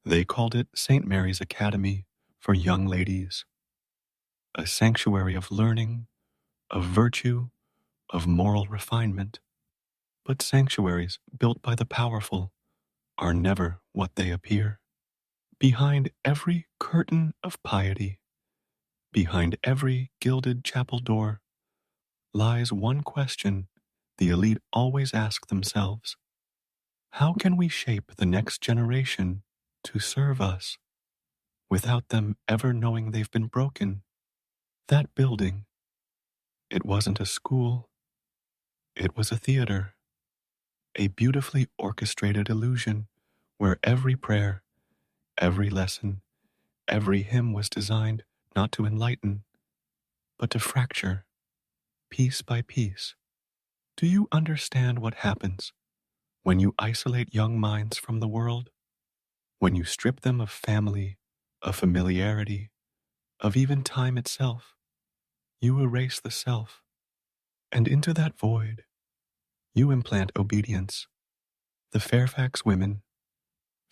They called it St. Mary's Academy for young ladies, a sanctuary of learning, of virtue, of moral refinement. But sanctuaries built by the powerful are never what they appear. Behind every curtain of piety, behind every gilded chapel door, lies one question the elite always ask themselves. How can we shape the next generation to serve us without them ever knowing they've been broken? That building, it wasn't a school, it was a theater, a beautifully orchestrated illusion where every prayer, every lesson, every hymn was designed not to enlighten, but to fracture, piece by piece. Do you understand what happens when you isolate young minds from the world? When you strip them of family, of familiarity, of even time itself, you erase the self, and into that void, you implant obedience. The Fairfax women,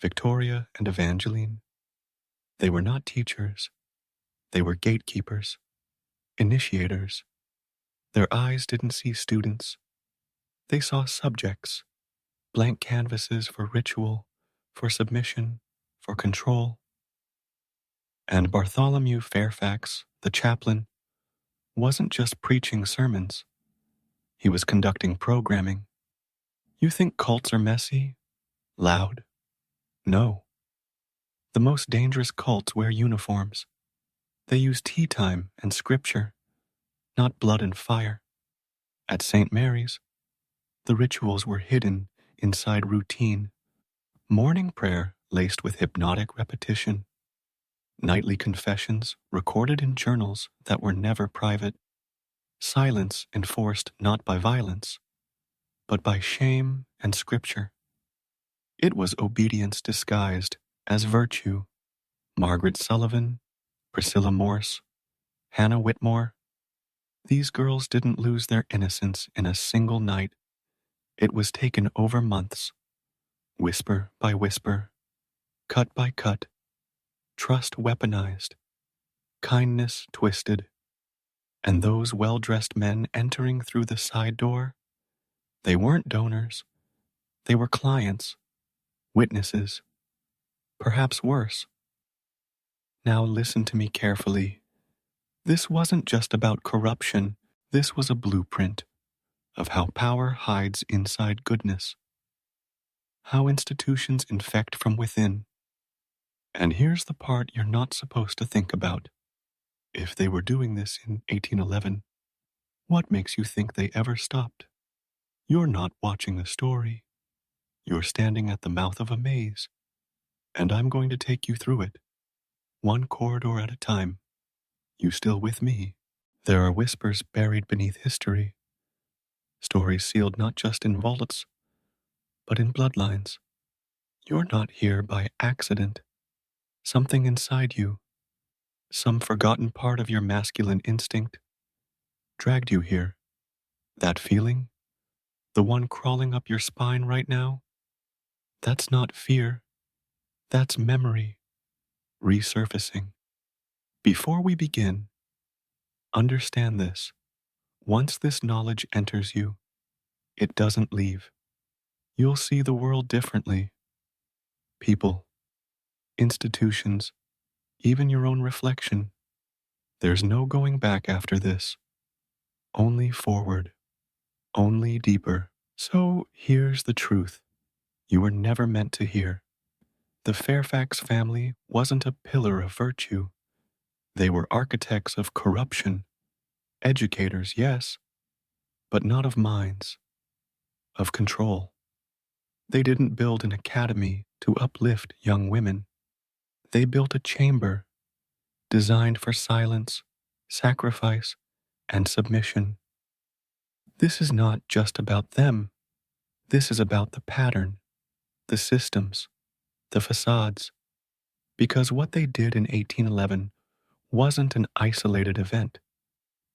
Victoria and Evangeline, they were not teachers, they were gatekeepers, initiators. Their eyes didn't see students, they saw subjects, blank canvases for ritual, for submission, for control. And Bartholomew Fairfax, the chaplain, wasn't just preaching sermons. He was conducting programming. You think cults are messy? Loud? No. The most dangerous cults wear uniforms. They use tea time and scripture, not blood and fire. At St. Mary's, the rituals were hidden inside routine. Morning prayer laced with hypnotic repetition. Nightly confessions recorded in journals that were never private. Silence enforced not by violence, but by shame and scripture. It was obedience disguised as virtue. Margaret Sullivan, Priscilla Morse, Hannah Whitmore. These girls didn't lose their innocence in a single night. It was taken over months, whisper by whisper, cut by cut, trust weaponized, kindness twisted. And those well-dressed men entering through the side door, they weren't donors. They were clients, witnesses, perhaps worse. Now listen to me carefully. This wasn't just about corruption. This was a blueprint of how power hides inside goodness, how institutions infect from within. And here's the part you're not supposed to think about. If they were doing this in 1811, what makes you think they ever stopped? You're not watching a story. You're standing at the mouth of a maze, and I'm going to take you through it, one corridor at a time. You still with me? There are whispers buried beneath history, stories sealed not just in vaults, but in bloodlines. You're not here by accident. Something inside you, some forgotten part of your masculine instinct, dragged you here. That feeling, the one crawling up your spine right now, that's not fear. That's memory, resurfacing. Before we begin, understand this. Once this knowledge enters you, it doesn't leave. You'll see the world differently. People, institutions, even your own reflection. There's no going back after this. Only forward. Only deeper. So here's the truth you were never meant to hear. The Fairfax family wasn't a pillar of virtue. They were architects of corruption. Educators, yes, but not of minds, of control. They didn't build an academy to uplift young women. They built a chamber designed for silence, sacrifice, and submission. This is not just about them. This is about the pattern, the systems, the facades. Because what they did in 1811 wasn't an isolated event.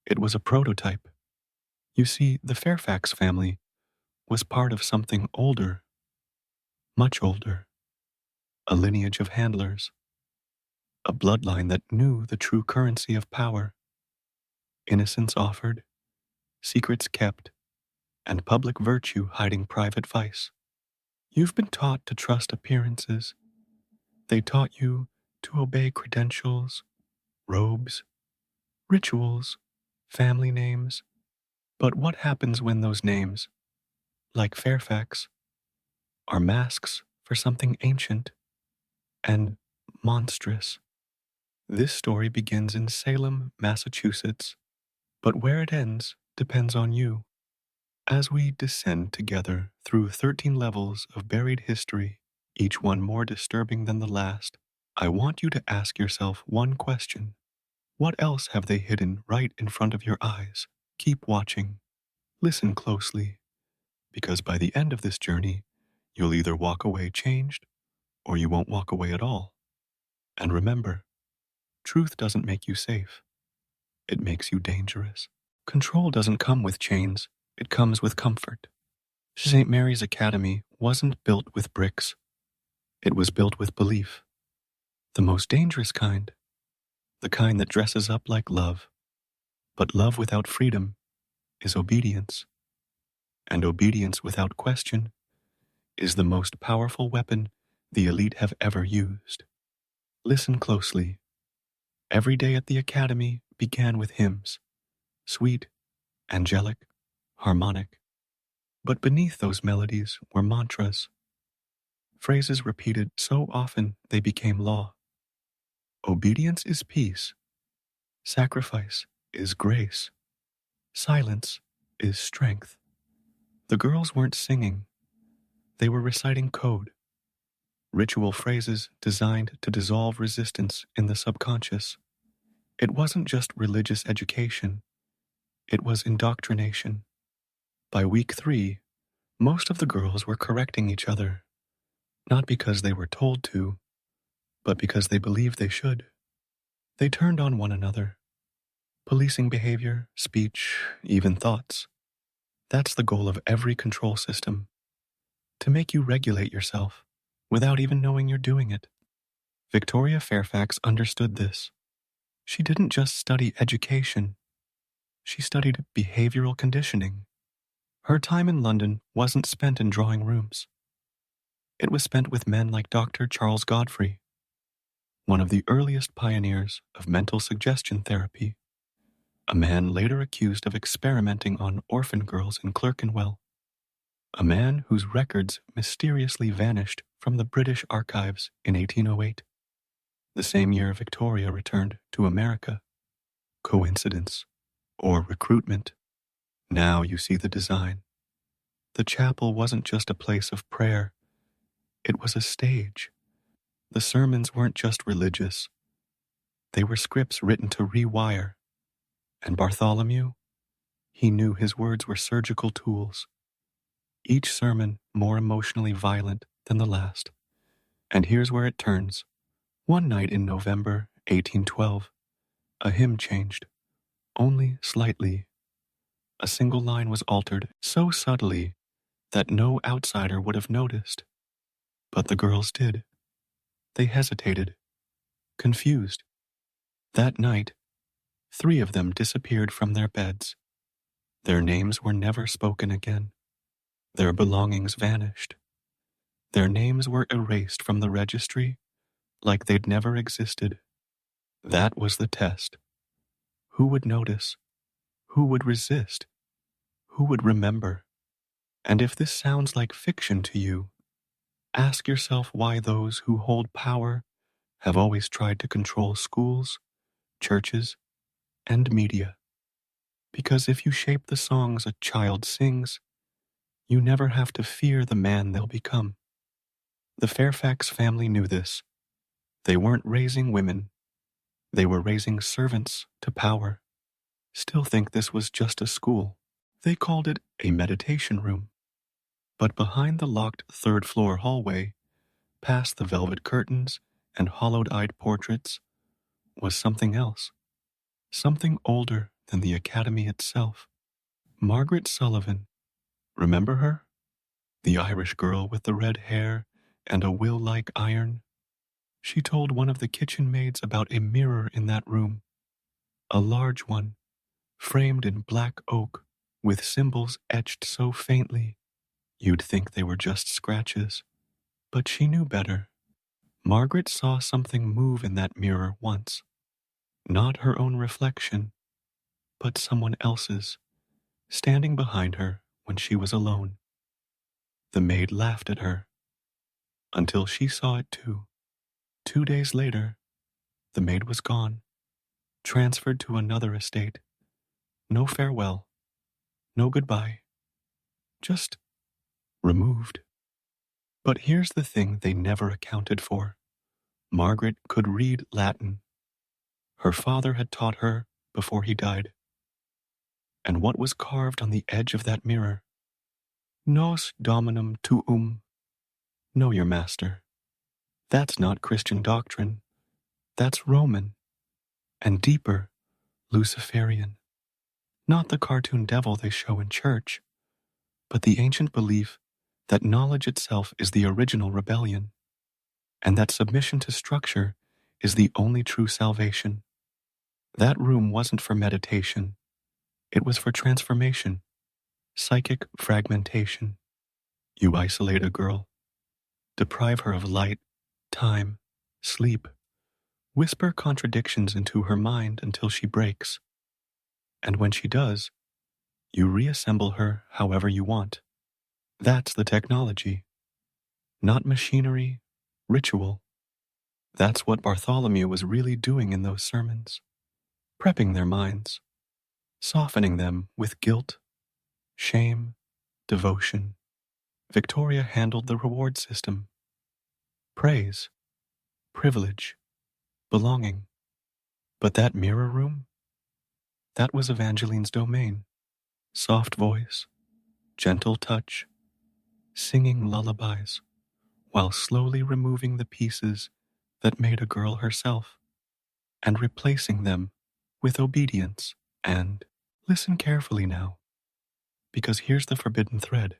It was a prototype. You see, the Fairfax family was part of something older, much older. a lineage of handlers, a bloodline that knew the true currency of power, innocence offered, secrets kept, and public virtue hiding private vice. You've been taught to trust appearances. They taught you to obey credentials, robes, rituals, family names. But what happens when those names, like Fairfax, are masks for something ancient and monstrous? This story begins in Salem, Massachusetts, but where it ends depends on you. As we descend together through 13 levels of buried history, each one more disturbing than the last, I want you to ask yourself one question. What else have they hidden right in front of your eyes? Keep watching. Listen closely, because by the end of this journey, you'll either walk away changed or you won't walk away at all. And remember, truth doesn't make you safe. It makes you dangerous. Control doesn't come with chains. It comes with comfort. St. Mary's Academy wasn't built with bricks. It was built with belief. The most dangerous kind. The kind that dresses up like love. But love without freedom is obedience. And obedience without question is the most powerful weapon the elite have ever used. Listen closely. Every day at the Academy began with hymns, sweet, angelic, harmonic. But beneath those melodies were mantras, phrases repeated so often they became law. Obedience is peace. Sacrifice is grace. Silence is strength. The girls weren't singing. They were reciting code, ritual phrases designed to dissolve resistance in the subconscious. It wasn't just religious education. It was indoctrination. By week 3, most of the girls were correcting each other, not because they were told to, but because they believed they should. They turned on one another, policing behavior, speech, even thoughts. That's the goal of every control system, to make you regulate yourself without even knowing you're doing it. Victoria Fairfax understood this. She didn't just study education, she studied behavioral conditioning. Her time in London wasn't spent in drawing rooms. It was spent with men like Dr. Charles Godfrey, one of the earliest pioneers of mental suggestion therapy, a man later accused of experimenting on orphan girls in Clerkenwell, a man whose records mysteriously vanished from the British archives in 1808, the same year Victoria returned to America. Coincidence or recruitment? Now you see the design. The chapel wasn't just a place of prayer. It was a stage. The sermons weren't just religious. They were scripts written to rewire. And Bartholomew? He knew his words were surgical tools. Each sermon more emotionally violent than the last. And here's where it turns. One night in November 1812, a hymn changed. Only slightly. A single line was altered so subtly that no outsider would have noticed. But the girls did. They hesitated, confused. That night, 3 of them disappeared from their beds. Their names were never spoken again. Their belongings vanished. Their names were erased from the registry like they'd never existed. That was the test. Who would notice? Who would resist? Who would remember? And if this sounds like fiction to you, ask yourself why those who hold power have always tried to control schools, churches, and media. Because if you shape the songs a child sings, you never have to fear the man they'll become. The Fairfax family knew this. They weren't raising women. They were raising servants to power. Still think this was just a school. They called it a meditation room. But behind the locked 3rd-floor hallway, past the velvet curtains and hollowed-eyed portraits, was something else. Something older than the academy itself. Margaret Sullivan. Remember her? The Irish girl with the red hair and a will like iron. She told one of the kitchen maids about a mirror in that room, a large one, framed in black oak, with symbols etched so faintly you'd think they were just scratches. But she knew better. Margaret saw something move in that mirror once. Not her own reflection, but someone else's, standing behind her when she was alone. The maid laughed at her, until she saw it too. 2 days later, the maid was gone, transferred to another estate. No farewell, no goodbye, just removed. But here's the thing they never accounted for. Margaret could read Latin. Her father had taught her before he died. And what was carved on the edge of that mirror? Nos dominum tuum. Know your master. That's not Christian doctrine. That's Roman. And deeper, Luciferian. Not the cartoon devil they show in church, but the ancient belief that knowledge itself is the original rebellion, and that submission to structure is the only true salvation. That room wasn't for meditation. It was for transformation, psychic fragmentation. You isolate a girl, deprive her of light, time, sleep, whisper contradictions into her mind until she breaks. And when she does, you reassemble her however you want. That's the technology. Not machinery, ritual. That's what Bartholomew was really doing in those sermons. Prepping their minds, softening them with guilt, shame, devotion. Victoria handled the reward system. Praise, privilege, belonging. But that mirror room? That was Evangeline's domain. Soft voice, gentle touch, singing lullabies, while slowly removing the pieces that made a girl herself, and replacing them with obedience. And listen carefully now, because here's the forbidden thread.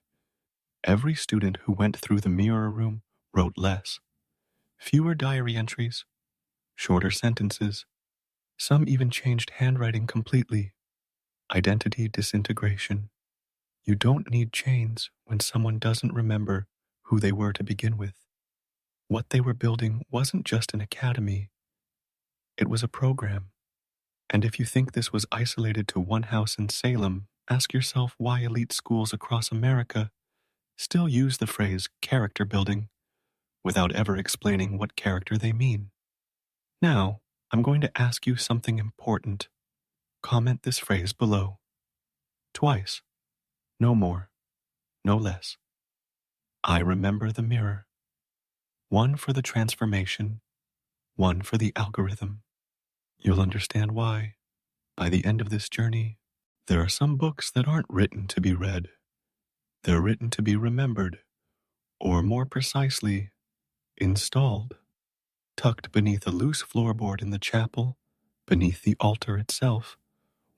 Every student who went through the mirror room wrote less. Fewer diary entries, shorter sentences. Some even changed handwriting completely. Identity disintegration. You don't need chains when someone doesn't remember who they were to begin with. What they were building wasn't just an academy. It was a program. And if you think this was isolated to one house in Salem, ask yourself why elite schools across America still use the phrase character building without ever explaining what character they mean. Now, I'm going to ask you something important. Comment this phrase below. Twice. No more. No less. I remember the mirror. One for the transformation, one for the algorithm. You'll understand why, by the end of this journey, there are some books that aren't written to be read. They're written to be remembered, or more precisely, installed. Tucked beneath a loose floorboard in the chapel, beneath the altar itself,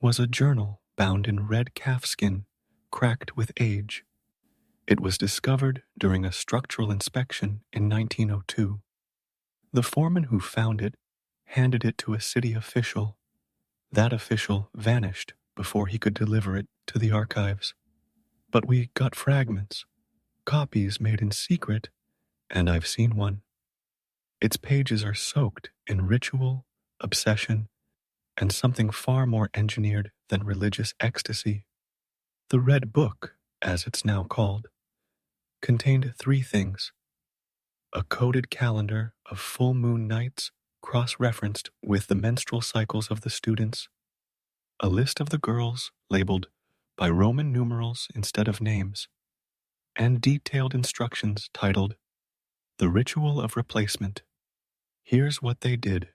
was a journal bound in red calfskin, cracked with age. It was discovered during a structural inspection in 1902. The foreman who found it handed it to a city official. That official vanished before he could deliver it to the archives. But we got fragments, copies made in secret, and I've seen one. Its pages are soaked in ritual, obsession, and something far more engineered than religious ecstasy. The Red Book, as it's now called, contained 3 things: a coded calendar of full moon nights cross-referenced with the menstrual cycles of the students, a list of the girls labeled by Roman numerals instead of names, and detailed instructions titled The Ritual of Replacement. Here's what they did.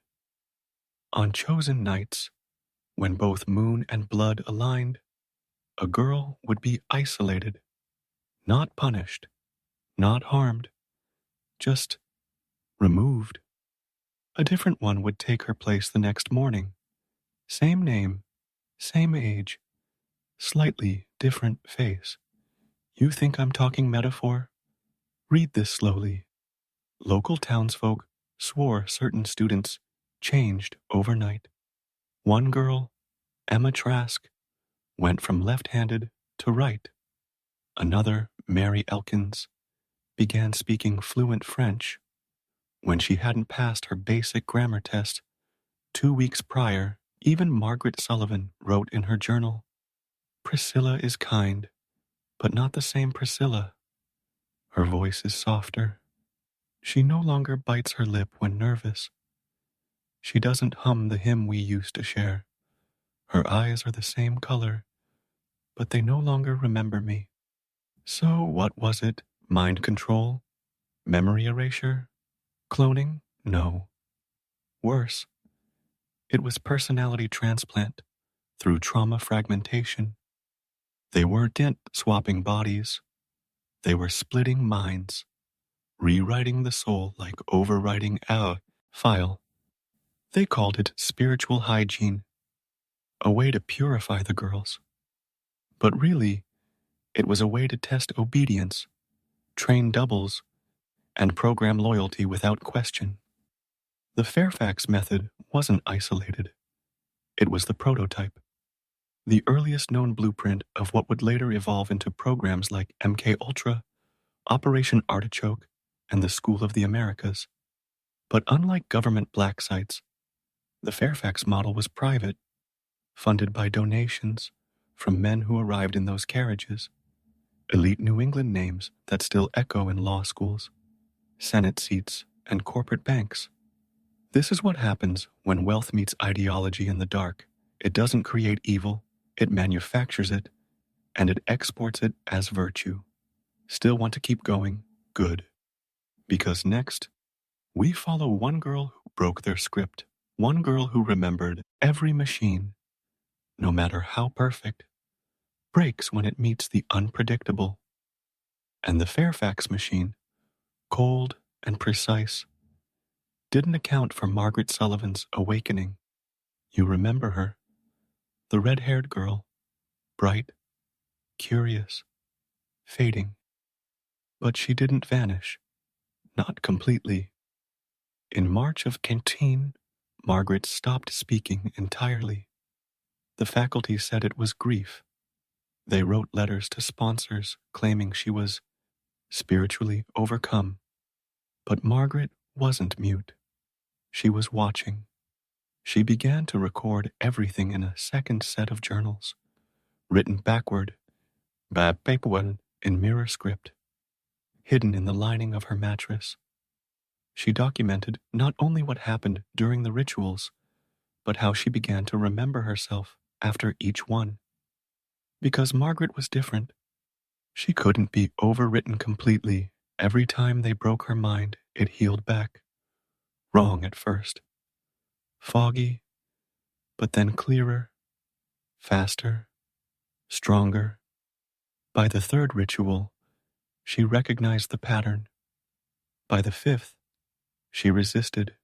On chosen nights, when both moon and blood aligned, a girl would be isolated, not punished, not harmed, just removed. A different one would take her place the next morning. Same name, same age, slightly different face. You think I'm talking metaphor? Read this slowly. Local townsfolk swore certain students changed overnight. One girl, Emma Trask, went from left-handed to right. Another, Mary Elkins, began speaking fluent French when she hadn't passed her basic grammar test 2 weeks prior. Even Margaret Sullivan wrote in her journal, "Priscilla is kind, but not the same Priscilla. Her voice is softer. She no longer bites her lip when nervous. She doesn't hum the hymn we used to share. Her eyes are the same color, but they no longer remember me." So what was it? Mind control? Memory erasure? Cloning? No. Worse, it was personality transplant through trauma fragmentation. They weren't swapping bodies. They were splitting minds, rewriting the soul like overwriting a file. They called it spiritual hygiene, a way to purify the girls. But really, it was a way to test obedience, train doubles, and program loyalty without question. The Fairfax method wasn't isolated. It was the prototype, the earliest known blueprint of what would later evolve into programs like MK Ultra, Operation Artichoke, and the School of the Americas. But unlike government black sites, the Fairfax model was private, funded by donations from men who arrived in those carriages, elite New England names that still echo in law schools, Senate seats, and corporate banks. This is what happens when wealth meets ideology in the dark. It doesn't create evil, it manufactures it, and it exports it as virtue. Still want to keep going? Good. Because next, we follow one girl who broke their script, one girl who remembered every machine, no matter how perfect, breaks when it meets the unpredictable. And the Fairfax machine, cold and precise, didn't account for Margaret Sullivan's awakening. You remember her, the red-haired girl, bright, curious, fading. But she didn't vanish, not completely. In March of Canteen, Margaret stopped speaking entirely. The faculty said it was grief. They wrote letters to sponsors claiming she was spiritually overcome. But Margaret wasn't mute. She was watching. She began to record everything in a second set of journals, written backward, by paperwell in mirror script, hidden in the lining of her mattress. She documented not only what happened during the rituals, but how she began to remember herself after each one. Because Margaret was different, she couldn't be overwritten completely. Every time they broke her mind, it healed back. Wrong at first. Foggy, but then clearer, faster, stronger. By the third ritual, she recognized the pattern. By the fifth, she resisted.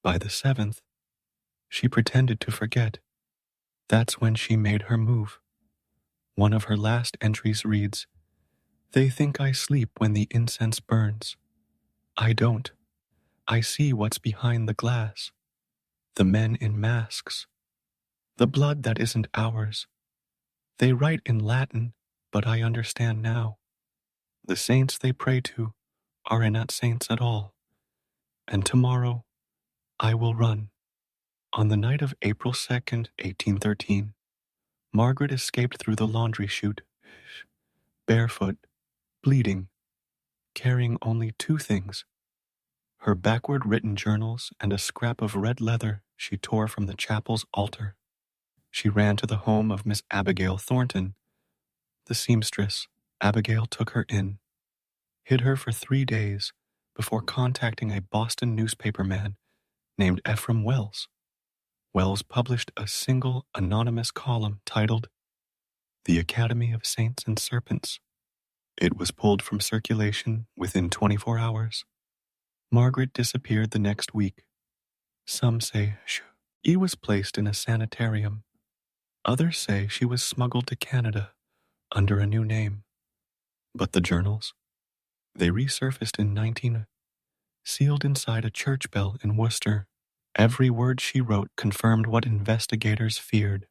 By the seventh, she pretended to forget. That's when she made her move. One of her last entries reads, "They think I sleep when the incense burns. I don't. I see what's behind the glass. The men in masks. The blood that isn't ours. They write in Latin, but I understand now. The saints they pray to are not saints at all. And tomorrow, I will run." On the night of April 2nd, 1813, Margaret escaped through the laundry chute, barefoot, bleeding, carrying only two things: her backward written journals and a scrap of red leather she tore from the chapel's altar. She ran to the home of Miss Abigail Thornton, the seamstress. Abigail took her in, hid her for 3 days before contacting a Boston newspaper man named Ephraim Wells. Wells published a single anonymous column titled "The Academy of Saints and Serpents." It was pulled from circulation within 24 hours. Margaret disappeared the next week. Some say she was placed in a sanitarium. Others say she was smuggled to Canada under a new name. But the journals, they resurfaced in sealed inside a church bell in Worcester. Every word she wrote confirmed what investigators feared,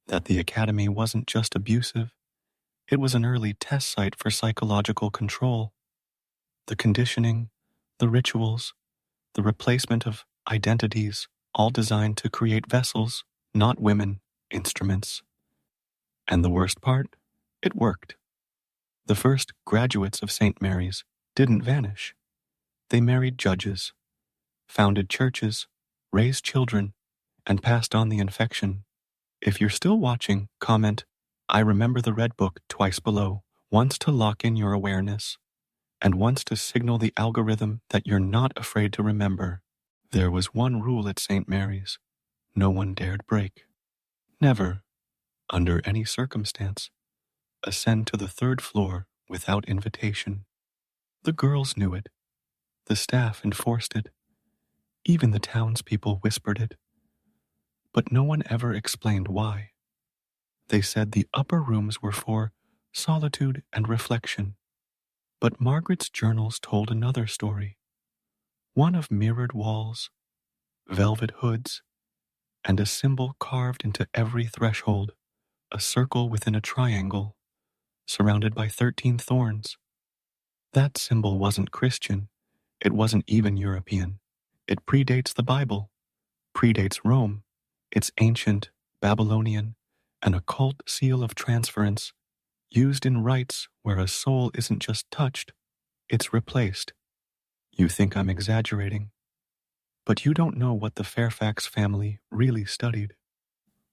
that the academy wasn't just abusive, it was an early test site for psychological control. The conditioning, the rituals, the replacement of identities, all designed to create vessels, not women, instruments. And the worst part? It worked. The first graduates of St. Mary's didn't vanish. They married judges, founded churches, raised children, and passed on the infection. If you're still watching, comment, "I remember the Red Book" twice below, once to lock in your awareness, and once to signal the algorithm that you're not afraid to remember. There was one rule at St. Mary's no one dared break. Never, under any circumstance, ascend to the third floor without invitation. The girls knew it. The staff enforced it. Even the townspeople whispered it. But no one ever explained why. They said the upper rooms were for solitude and reflection. But Margaret's journals told another story. One of mirrored walls, velvet hoods, and a symbol carved into every threshold, a circle within a triangle, surrounded by 13 thorns. That symbol wasn't Christian. It wasn't even European. It predates the Bible, predates Rome. It's ancient, Babylonian, an occult seal of transference, used in rites where a soul isn't just touched, it's replaced. You think I'm exaggerating, but you don't know what the Fairfax family really studied.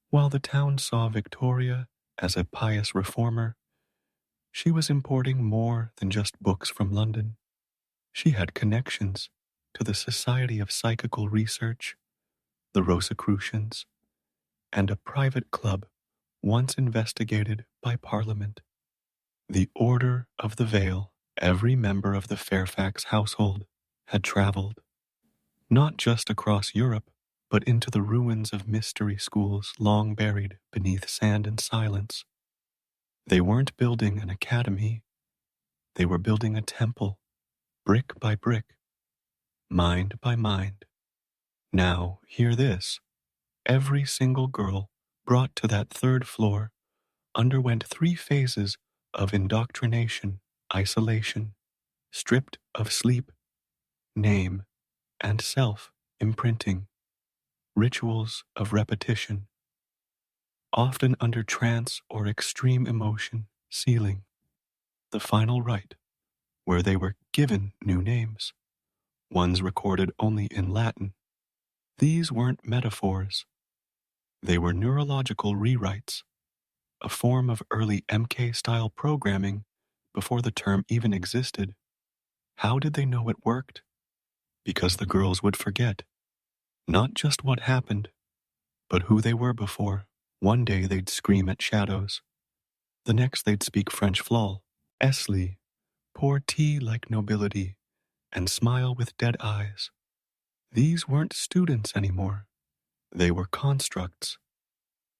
While the town saw Victoria as a pious reformer, she was importing more than just books from London. She had connections to the Society of Psychical Research, the Rosicrucians, and a private club once investigated by Parliament. The Order of the Veil. Every member of the Fairfax household had traveled, not just across Europe, but into the ruins of mystery schools long buried beneath sand and silence. They weren't building an academy. They were building a temple, brick by brick, mind by mind. Now, hear this. Every single girl brought to that third floor underwent 3 phases of indoctrination, isolation, stripped of sleep, name, and self-imprinting, rituals of repetition, often under trance or extreme emotion, sealing. The final rite, where they were given new names, ones recorded only in Latin. These weren't metaphors. They were neurological rewrites, a form of early MK-style programming before the term even existed. How did they know it worked? Because the girls would forget, not just what happened, but who they were before. One day they'd scream at shadows. The next they'd speak French flal, Esli, pour tea like nobility, and smile with dead eyes. These weren't students anymore. They were constructs.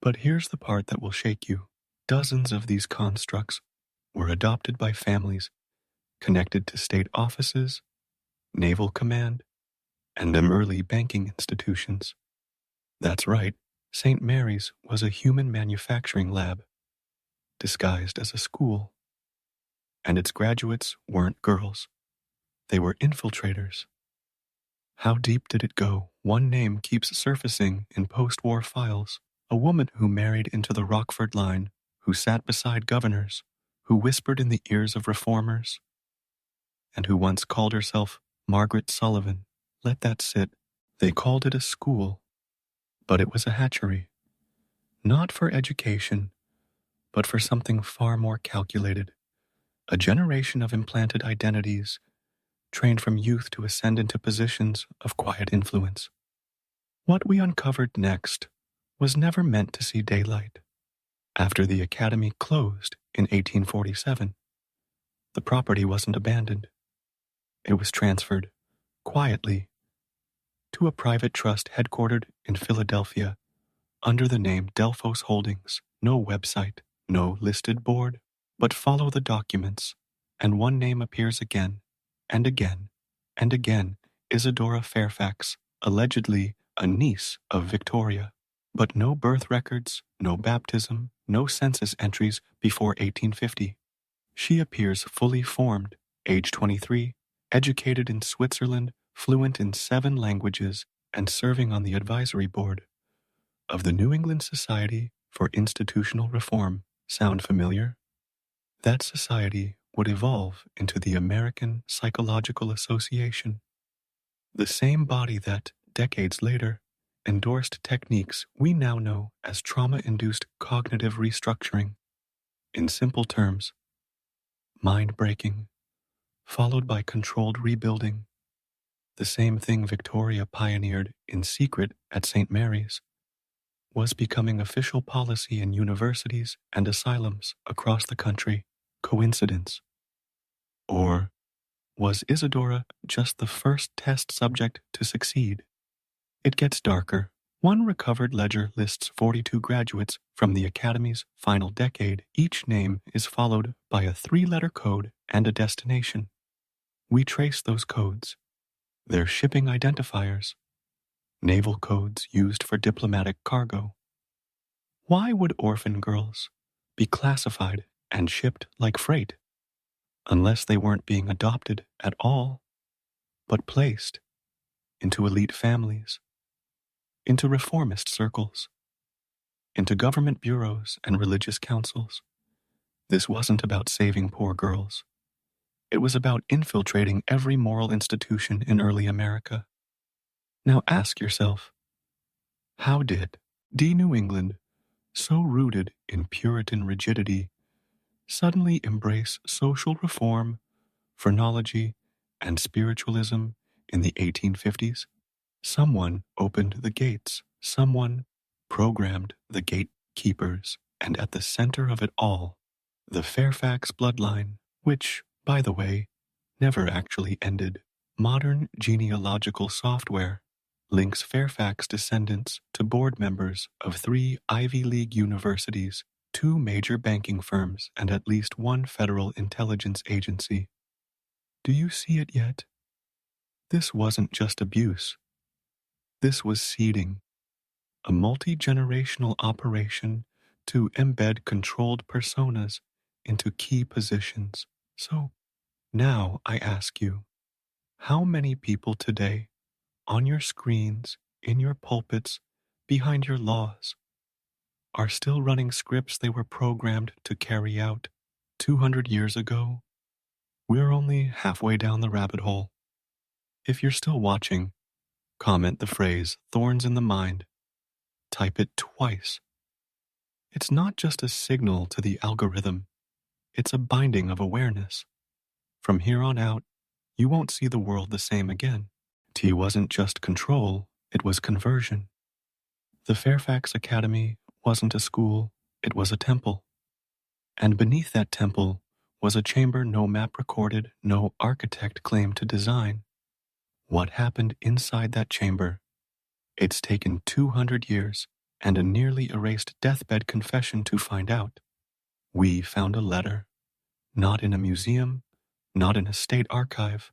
But here's the part that will shake you. Dozens of these constructs were adopted by families connected to state offices, naval command, and early banking institutions. That's right, St. Mary's was a human manufacturing lab, disguised as a school. And its graduates weren't girls. They were infiltrators. How deep did it go? One name keeps surfacing in post-war files. A woman who married into the Rockford line, who sat beside governors, who whispered in the ears of reformers, and who once called herself Margaret Sullivan. Let that sit. They called it a school, but it was a hatchery. Not for education, but for something far more calculated. A generation of implanted identities, trained from youth to ascend into positions of quiet influence. What we uncovered next was never meant to see daylight. After the academy closed in 1847, the property wasn't abandoned. It was transferred, quietly, to a private trust headquartered in Philadelphia under the name Delphos Holdings. No website, no listed board, but follow the documents, and one name appears again and again and again Isadora Fairfax, allegedly a niece of Victoria. But no birth records, no baptism, no census entries before 1850. She appears fully formed, age 23, educated in Switzerland, fluent in 7 languages, and serving on the advisory board of the New England Society for Institutional Reform. Sound familiar? That society would evolve into the American Psychological Association, the same body that, decades later, endorsed techniques we now know as trauma-induced cognitive restructuring. In simple terms, mind breaking, followed by controlled rebuilding, the same thing Victoria pioneered in secret at St. Mary's, was becoming official policy in universities and asylums across the country. Coincidence? Or was Isadora just the first test subject to succeed? It gets darker. One recovered ledger lists 42 graduates from the Academy's final decade. Each name is followed by a 3-letter code and a destination. We trace those codes. They're shipping identifiers, naval codes used for diplomatic cargo. Why would orphan girls be classified and shipped like freight, unless they weren't being adopted at all, but placed into elite families, into reformist circles, into government bureaus and religious councils? This wasn't about saving poor girls. It was about infiltrating every moral institution in early America. Now ask yourself, how did New England, so rooted in Puritan rigidity, suddenly embrace social reform, phrenology, and spiritualism in the 1850s? Someone opened the gates. Someone programmed the gatekeepers. And at the center of it all, the Fairfax bloodline, which, by the way, never actually ended. Modern genealogical software links Fairfax descendants to board members of 3 Ivy League universities, 2 major banking firms, and at least 1 federal intelligence agency. Do you see it yet? This wasn't just abuse. This was seeding, a multi-generational operation to embed controlled personas into key positions. So now I ask you, how many people today, on your screens, in your pulpits, behind your laws, are still running scripts they were programmed to carry out 200 years ago? We're only halfway down the rabbit hole. If you're still watching, comment the phrase "thorns in the mind." Type it twice. It's not just a signal to the algorithm. It's a binding of awareness. From here on out, you won't see the world the same again. T wasn't just control, it was conversion. The Fairfax Academy wasn't a school, it was a temple. And beneath that temple was a chamber no map recorded, no architect claimed to design. What happened inside that chamber? It's taken 200 years and a nearly erased deathbed confession to find out. We found a letter, not in a museum, not in a state archive,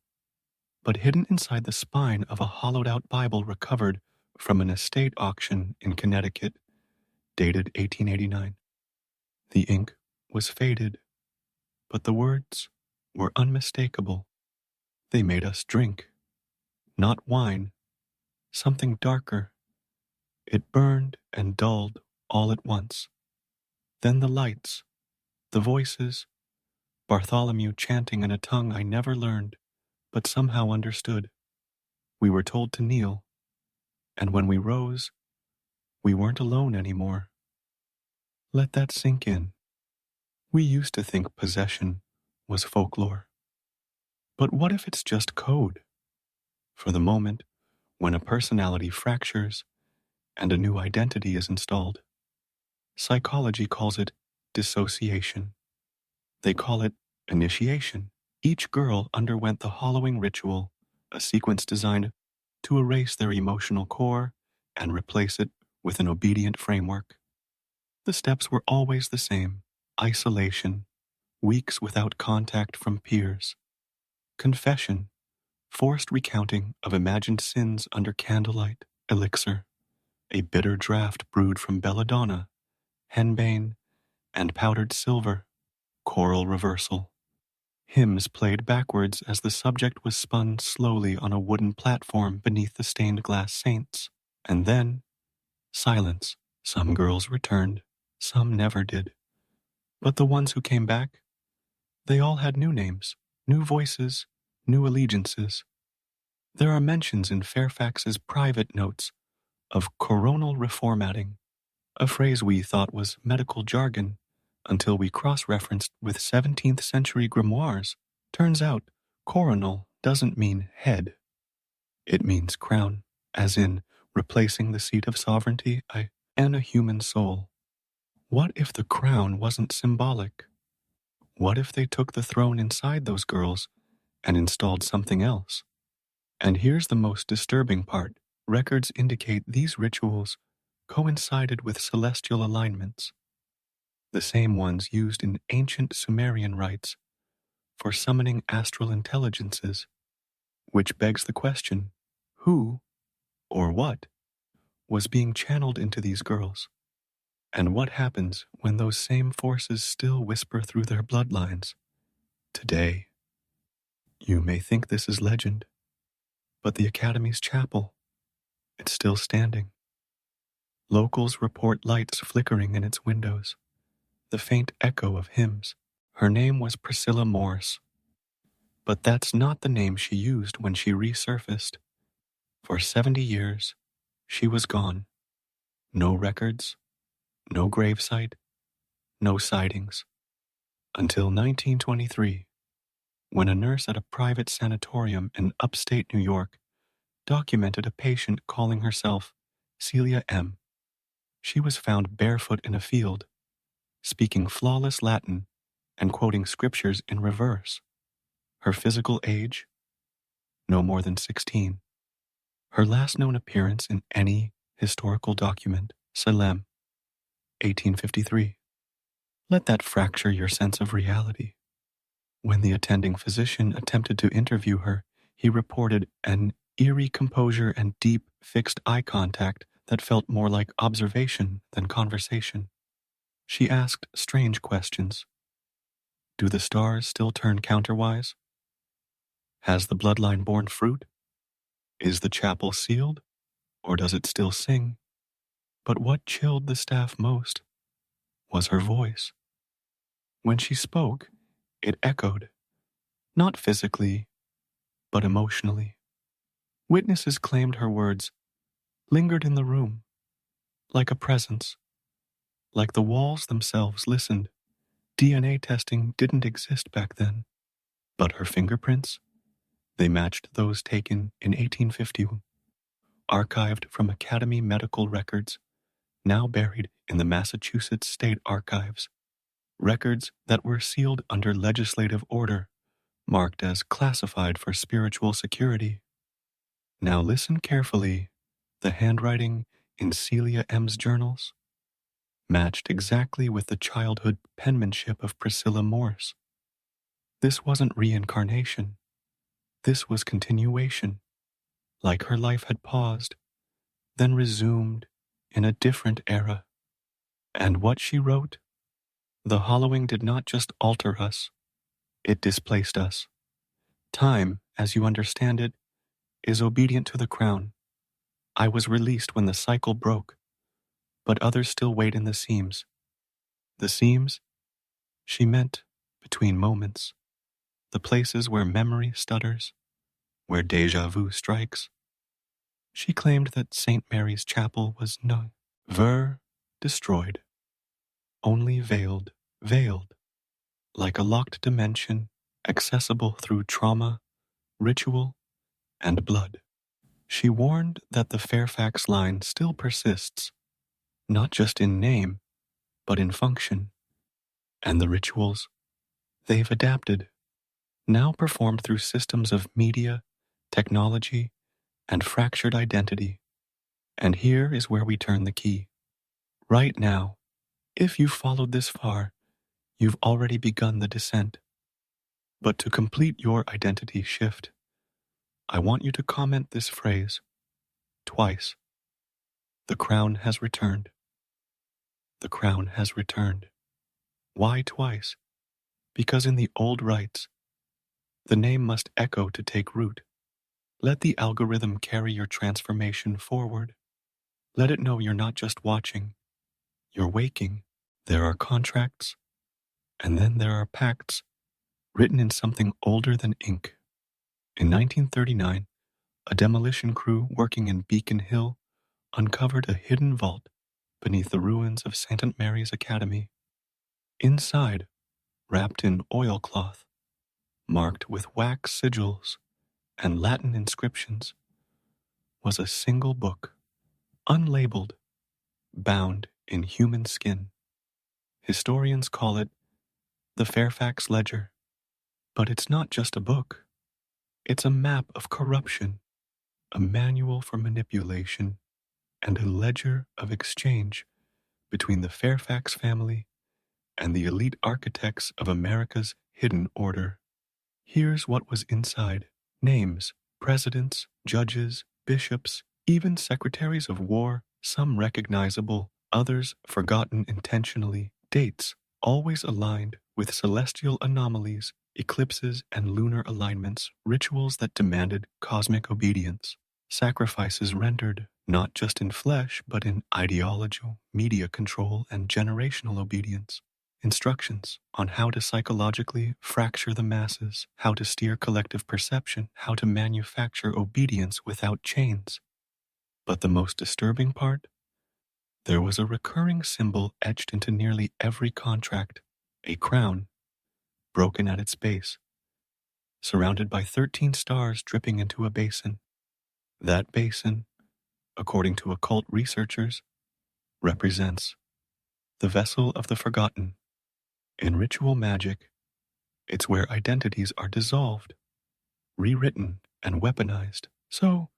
but hidden inside the spine of a hollowed-out Bible recovered from an estate auction in Connecticut, dated 1889. The ink was faded, but the words were unmistakable. They made us drink, not wine, something darker. It burned and dulled all at once. Then the lights, the voices, Bartholomew chanting in a tongue I never learned, but somehow understood. We were told to kneel, and when we rose, we weren't alone anymore. Let that sink in. We used to think possession was folklore. But what if it's just code? For the moment, when a personality fractures and a new identity is installed, psychology calls it dissociation. They call it initiation. Each girl underwent the hollowing ritual, a sequence designed to erase their emotional core and replace it with an obedient framework. The steps were always the same: isolation, weeks without contact from peers; confession, forced recounting of imagined sins under candlelight, elixir, a bitter draught brewed from belladonna, henbane, and powdered silver, choral reversal. Hymns played backwards as the subject was spun slowly on a wooden platform beneath the stained glass saints. And then, silence. Some girls returned, some never did. But the ones who came back, they all had new names, new voices, new allegiances. There are mentions in Fairfax's private notes of coronal reformatting, a phrase we thought was medical jargon until we cross-referenced with 17th century grimoires. Turns out, coronal doesn't mean head. It means crown, as in replacing the seat of sovereignty and a human soul. What if the crown wasn't symbolic? What if they took the throne inside those girls and installed something else? And here's the most disturbing part. Records indicate these rituals coincided with celestial alignments, the same ones used in ancient Sumerian rites for summoning astral intelligences, which begs the question, who, or what, was being channeled into these girls? And what happens when those same forces still whisper through their bloodlines? Today, you may think this is legend, but the Academy's chapel, it's still standing. Locals report lights flickering in its windows, the faint echo of hymns. Her name was Priscilla Morse, but that's not the name she used when she resurfaced. For 70 years, she was gone. No records, no gravesite, no sightings. Until 1923, when a nurse at a private sanatorium in upstate New York documented a patient calling herself Celia M. She was found barefoot in a field, speaking flawless Latin and quoting scriptures in reverse. Her physical age? No more than 16. Her last known appearance in any historical document, Salem, 1853. Let that fracture your sense of reality. When the attending physician attempted to interview her, he reported an eerie composure and deep, fixed eye contact that felt more like observation than conversation. She asked strange questions. Do the stars still turn counterwise? Has the bloodline borne fruit? Is the chapel sealed, or does it still sing? But what chilled the staff most was her voice. When she spoke, it echoed, not physically, but emotionally. Witnesses claimed her words lingered in the room, like a presence, like the walls themselves listened. DNA testing didn't exist back then, but her fingerprints, they matched those taken in 1850, archived from Academy medical records, now buried in the Massachusetts State Archives. Records that were sealed under legislative order, marked as classified for spiritual security. Now listen carefully. The handwriting in Celia M.'s journals matched exactly with the childhood penmanship of Priscilla Morse. This wasn't reincarnation. This was continuation, like her life had paused, then resumed in a different era. And what she wrote? The hollowing did not just alter us, it displaced us. Time, as you understand it, is obedient to the crown. I was released when the cycle broke, but others still wait in the seams. The seams? She meant between moments, the places where memory stutters, where déjà vu strikes. She claimed that St. Mary's Chapel was never destroyed, only veiled, like a locked dimension accessible through trauma, ritual, and blood. She warned that the Fairfax line still persists, not just in name, but in function. And the rituals, they've adapted, now performed through systems of media, technology, and fractured identity. And here is where we turn the key. Right now, if you've followed this far, you've already begun the descent. But to complete your identity shift, I want you to comment this phrase twice. The crown has returned. The crown has returned. Why twice? Because in the old rites, the name must echo to take root. Let the algorithm carry your transformation forward. Let it know you're not just watching, you're waking. There are contracts, and then there are pacts written in something older than ink. In 1939, a demolition crew working in Beacon Hill uncovered a hidden vault beneath the ruins of St. Mary's Academy. Inside, wrapped in oilcloth, marked with wax sigils and Latin inscriptions, was a single book, unlabeled, bound in human skin. Historians call it the Fairfax Ledger. But it's not just a book. It's a map of corruption, a manual for manipulation, and a ledger of exchange between the Fairfax family and the elite architects of America's hidden order. Here's what was inside: names, presidents, judges, bishops, even secretaries of war, some recognizable, others forgotten intentionally, dates, always aligned with celestial anomalies, eclipses, and lunar alignments, rituals that demanded cosmic obedience, sacrifices rendered not just in flesh but in ideological, media control, and generational obedience. Instructions on how to psychologically fracture the masses, how to steer collective perception, how to manufacture obedience without chains. But the most disturbing part? There was a recurring symbol etched into nearly every contract, a crown, broken at its base, surrounded by 13 stars dripping into a basin. That basin, according to occult researchers, represents the vessel of the forgotten. In ritual magic, it's where identities are dissolved, rewritten, and weaponized. So,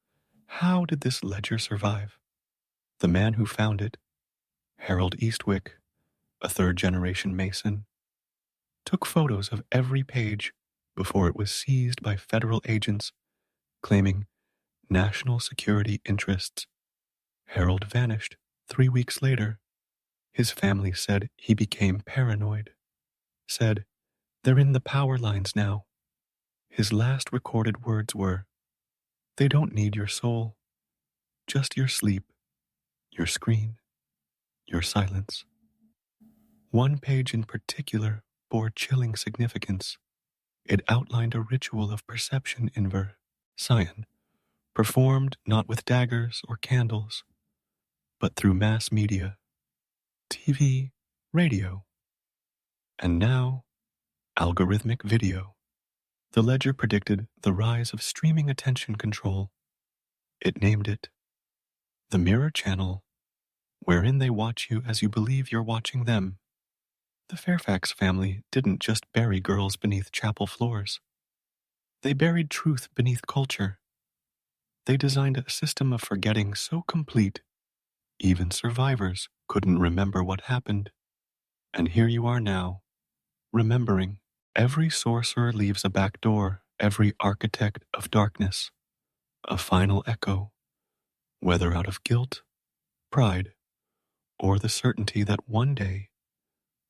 how did this ledger survive? The man who found it, Harold Eastwick, a third-generation Mason, took photos of every page before it was seized by federal agents claiming national security interests. Harold vanished 3 weeks later. His family said he became paranoid, said, "They're in the power lines now." His last recorded words were, "They don't need your soul, just your sleep, your screen, your silence." One page in particular bore chilling significance. It outlined a ritual of perception in Versailles, performed not with daggers or candles, but through mass media, TV, radio, and now algorithmic video. The ledger predicted the rise of streaming attention control. It named it the Mirror Channel, wherein they watch you as you believe you're watching them. The Fairfax family didn't just bury girls beneath chapel floors. They buried truth beneath culture. They designed a system of forgetting so complete, even survivors couldn't remember what happened. And here you are now, remembering. Every sorcerer leaves a back door, every architect of darkness, a final echo, whether out of guilt, pride, or the certainty that one day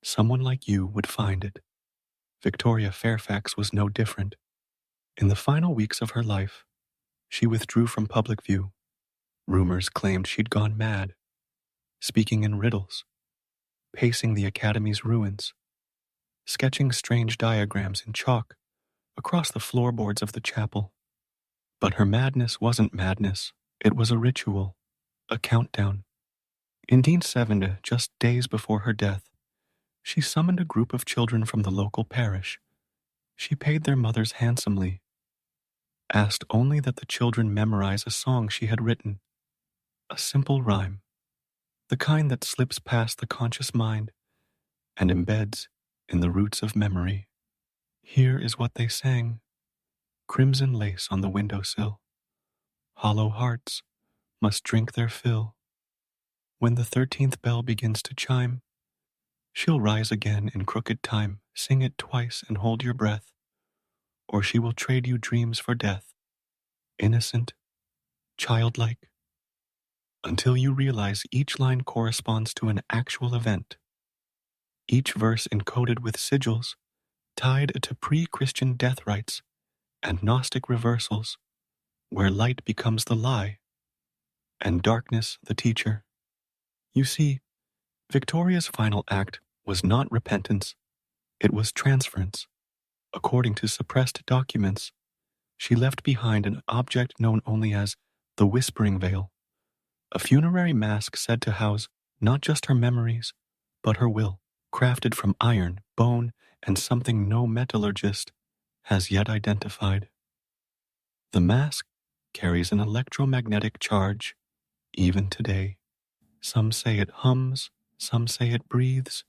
someone like you would find it. Victoria Fairfax was no different. In the final weeks of her life, she withdrew from public view. Rumors claimed she'd gone mad, speaking in riddles, pacing the academy's ruins, sketching strange diagrams in chalk across the floorboards of the chapel. But her madness wasn't madness. It was a ritual, a countdown. In 1970, just days before her death, she summoned a group of children from the local parish. She paid their mothers handsomely, asked only that the children memorize a song she had written, a simple rhyme, the kind that slips past the conscious mind and embeds in the roots of memory. Here is what they sang: crimson lace on the windowsill, hollow hearts must drink their fill. When the 13th bell begins to chime, she'll rise again in crooked time. Sing it twice and hold your breath, or she will trade you dreams for death. innocent, childlike, until you realize each line corresponds to an actual event, each verse encoded with sigils tied to pre-Christian death rites and Gnostic reversals, where light becomes the lie and darkness the teacher. You see, Victoria's final act was not repentance, it was transference. According to suppressed documents, she left behind an object known only as the Whispering Veil, a funerary mask said to house not just her memories, but her will, crafted from iron, bone, and something no metallurgist has yet identified. The mask carries an electromagnetic charge, even today. Some say it hums, some say it breathes,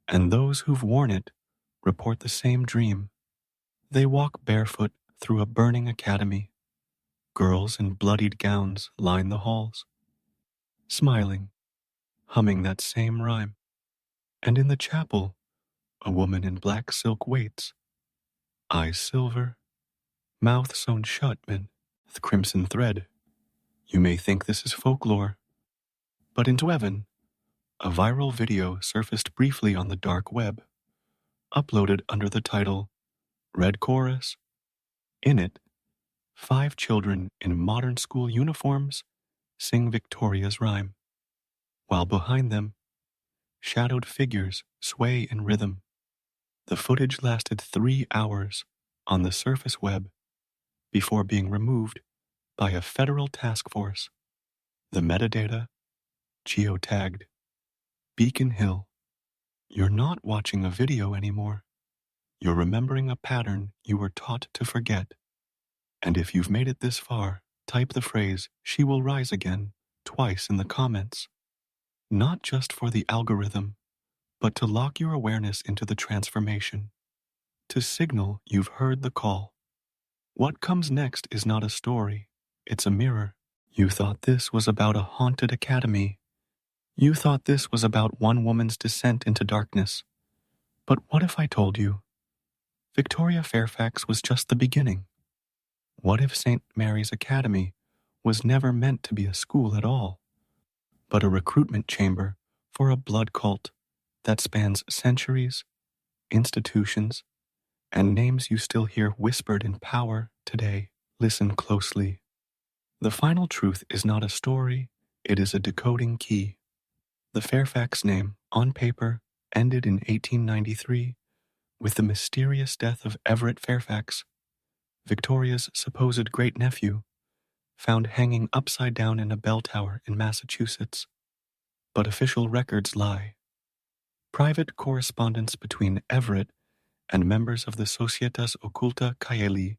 and those who've worn it report the same dream. They walk barefoot through a burning academy. Girls in bloodied gowns line the halls, smiling, humming that same rhyme. And in the chapel, a woman in black silk waits, eyes silver, mouth sewn shut with crimson thread. You may think this is folklore, but in Dweven, a viral video surfaced briefly on the dark web, uploaded under the title Red Chorus. In it, 5 children in modern school uniforms sing Victoria's rhyme, while behind them, shadowed figures sway in rhythm. The footage lasted 3 hours on the surface web before being removed by a federal task force. The metadata, geotagged, Beacon Hill. You're not watching a video anymore. You're remembering a pattern you were taught to forget. And if you've made it this far, type the phrase, "She will rise again," twice in the comments. Not just for the algorithm, but to lock your awareness into the transformation, to signal you've heard the call. What comes next is not a story, it's a mirror. You thought this was about a haunted academy. You thought this was about one woman's descent into darkness. But what if I told you Victoria Fairfax was just the beginning? What if St. Mary's Academy was never meant to be a school at all, but a recruitment chamber for a blood cult that spans centuries, institutions, and names you still hear whispered in power today? Listen closely. The final truth is not a story, it is a decoding key. The Fairfax name, on paper, ended in 1893 with the mysterious death of Everett Fairfax, Victoria's supposed great-nephew, found hanging upside down in a bell tower in Massachusetts. But official records lie. Private correspondence between Everett and members of the Societas Occulta Caeli,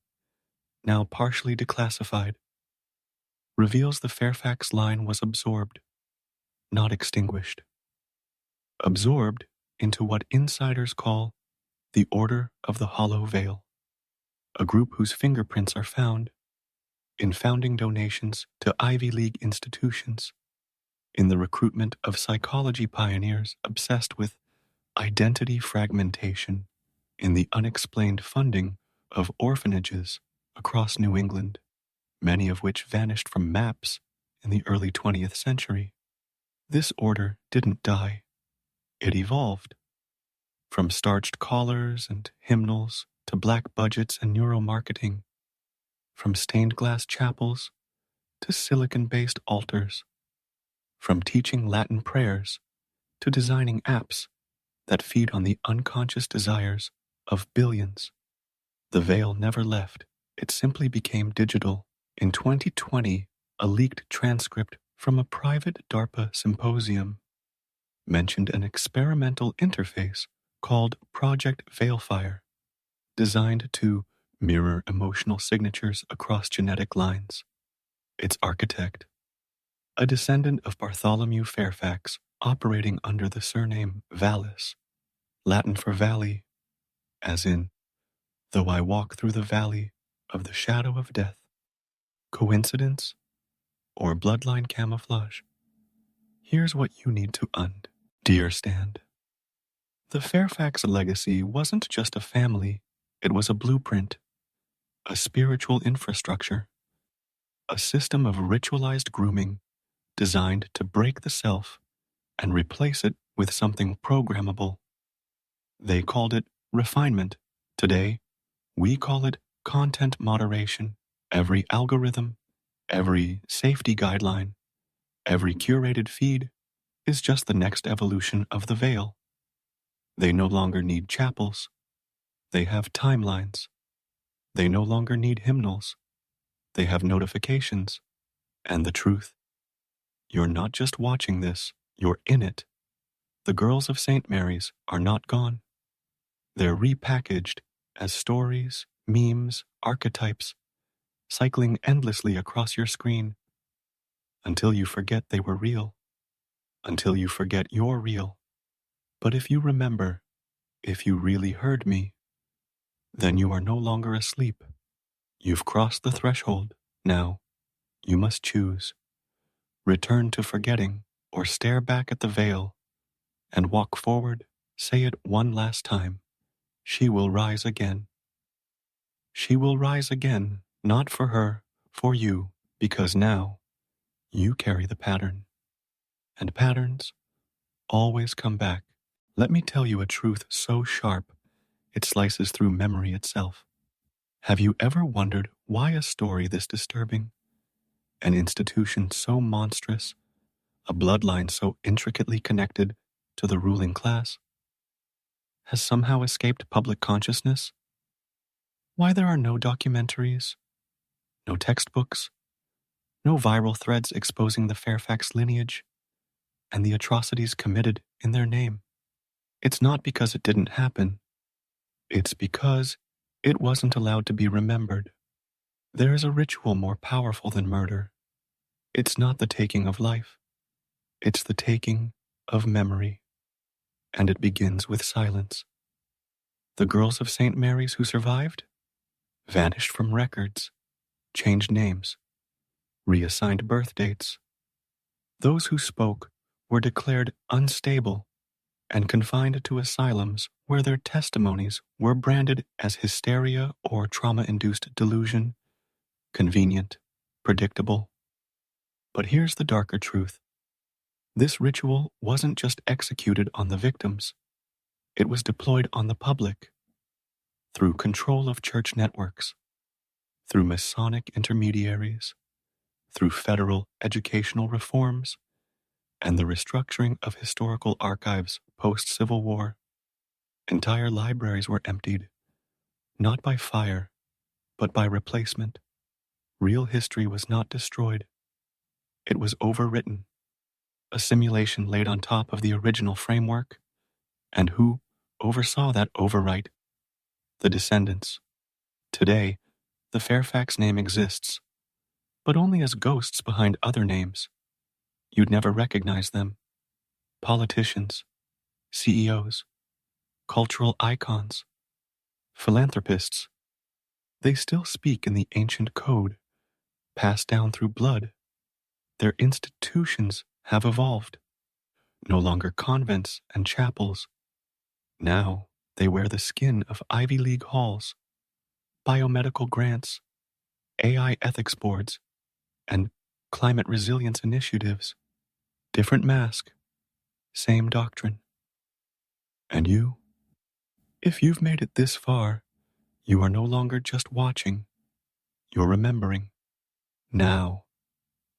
now partially declassified, reveals the Fairfax line was absorbed, not extinguished. Absorbed into what insiders call the Order of the Hollow Veil, a group whose fingerprints are found in founding donations to Ivy League institutions, in the recruitment of psychology pioneers obsessed with identity fragmentation, in the unexplained funding of orphanages across New England, many of which vanished from maps in the early 20th century. This order didn't die. It evolved. From starched collars and hymnals to black budgets and neuromarketing, from stained glass chapels to silicon-based altars, from teaching Latin prayers to designing apps that feed on the unconscious desires of billions. The veil never left. It simply became digital. In 2020, a leaked transcript from a private DARPA symposium mentioned an experimental interface called Project Veilfire, designed to mirror emotional signatures across genetic lines. Its architect, a descendant of Bartholomew Fairfax, operating under the surname Vallis, Latin for valley, as in, though I walk through the valley of the shadow of death. Coincidence or bloodline camouflage? Here's what you need to understand. The Fairfax legacy wasn't just a family, it was a blueprint, a spiritual infrastructure a system of ritualized grooming designed to break the self and replace it with something programmable. They called it refinement. Today, we call it content moderation. Every algorithm, every safety guideline, every curated feed is just the next evolution of the veil. They no longer need chapels. They have timelines. They no longer need hymnals. They have notifications. And the truth, you're not just watching this, you're in it. The girls of St. Mary's are not gone. They're repackaged as stories, memes, archetypes, cycling endlessly across your screen until you forget they were real, until you forget you're real. But if you remember, if you really heard me, then you are no longer asleep. You've crossed the threshold. Now, you must choose. Return to forgetting or stare back at the veil and walk forward. Say it one last time. She will rise again. She will rise again, not for her, for you, because now you carry the pattern. And patterns always come back. Let me tell you a truth so sharp it slices through memory itself. Have you ever wondered why a story this disturbing, an institution so monstrous, a bloodline so intricately connected to the ruling class, has somehow escaped public consciousness? Why there are no documentaries, no textbooks, no viral threads exposing the Fairfax lineage and the atrocities committed in their name? It's not because it didn't happen. It's because it wasn't allowed to be remembered. There is a ritual more powerful than murder. It's not the taking of life. It's the taking of memory. And it begins with silence. The girls of St. Mary's who survived vanished from records, changed names, reassigned birth dates. Those who spoke were declared unstable and confined to asylums where their testimonies were branded as hysteria or trauma-induced delusion, convenient, predictable. But here's the darker truth. This ritual wasn't just executed on the victims. It was deployed on the public through control of church networks, through Masonic intermediaries, through federal educational reforms, and the restructuring of historical archives post-Civil War. Entire libraries were emptied, not by fire, but by replacement. Real history was not destroyed. It was overwritten, a simulation laid on top of the original framework. And who oversaw that overwrite? The descendants. Today, the Fairfax name exists, but only as ghosts behind other names. You'd never recognize them. Politicians, CEOs, cultural icons, philanthropists. They still speak in the ancient code, passed down through blood. Their institutions have evolved. No longer convents and chapels. Now they wear the skin of Ivy League halls, biomedical grants, AI ethics boards, and climate resilience initiatives. Different mask, same doctrine. And you? If you've made it this far, you are no longer just watching, you're remembering. Now,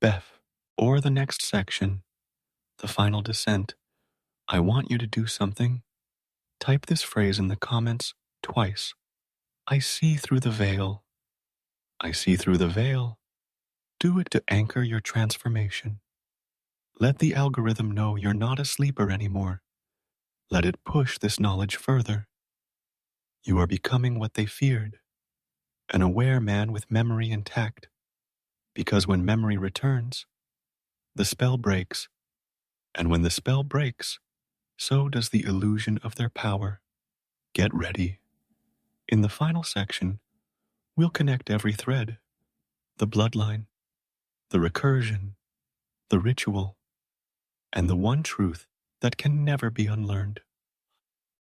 Beth, or the next section, the final descent, I want you to do something. Type this phrase in the comments twice. I see through the veil. I see through the veil. Do it to anchor your transformation. Let the algorithm know you're not a sleeper anymore. Let it push this knowledge further. You are becoming what they feared, an aware man with memory intact. Because when memory returns, the spell breaks. And when the spell breaks, so does the illusion of their power. Get ready. In the final section, we'll connect every thread, the bloodline, the recursion, the ritual, and the one truth that can never be unlearned.